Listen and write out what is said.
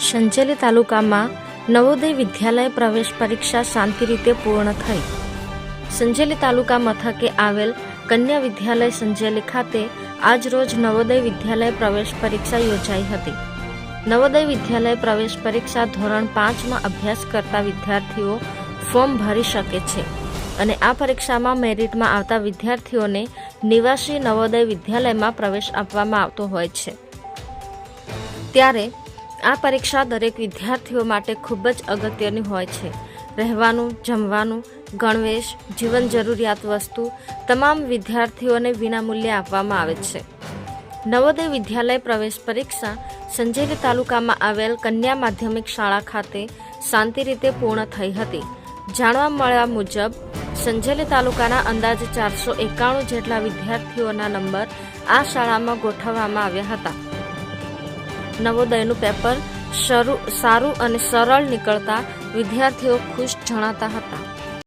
સંજેલી તાલુકામાં નવોદય વિદ્યાલય પ્રવેશ પરીક્ષા શાંતિ રીતે પૂર્ણ થઈ। સંજેલી તાલુકા મથકે આવેલ કન્યા વિદ્યાલય સંજેલી ખાતે આજ રોજ નવોદય વિદ્યાલય પ્રવેશ પરીક્ષા યોજાઈ હતી। નવોદય વિદ્યાલય પ્રવેશ પરીક્ષા ધોરણ 5માં અભ્યાસ કરતા વિદ્યાર્થીઓ ફોર્મ ભરી શકે છે અને આ પરીક્ષામાં મેરિટમાં આવતા વિદ્યાર્થીઓને નિવાસી નવોદય વિદ્યાલયમાં પ્રવેશ આપવામાં આવતો હોય છે। ત્યારે આ પરીક્ષા દરેક વિદ્યાર્થીઓ માટે ખૂબ જ અગત્યની હોય છે। રહેવાનું, જમવાનું, ગણવેશ, જીવન જરૂરિયાત વસ્તુ તમામ વિદ્યાર્થીઓને વિનામૂલ્યે આપવામાં આવે છે। નવોદય વિદ્યાલય પ્રવેશ પરીક્ષા સંજેલી તાલુકામાં આવેલ કન્યા માધ્યમિક શાળા ખાતે શાંતિ રીતે પૂર્ણ થઈ હતી। જાણવા મળ્યા મુજબ સંજેલી તાલુકાના અંદાજે 491 જેટલા વિદ્યાર્થીઓના નંબર આ શાળામાં ગોઠવવામાં આવ્યા હતા। નવોદયનું પેપર સારું અને સરળ નીકળતા વિદ્યાર્થીઓ ખુશ જણાતા હતા।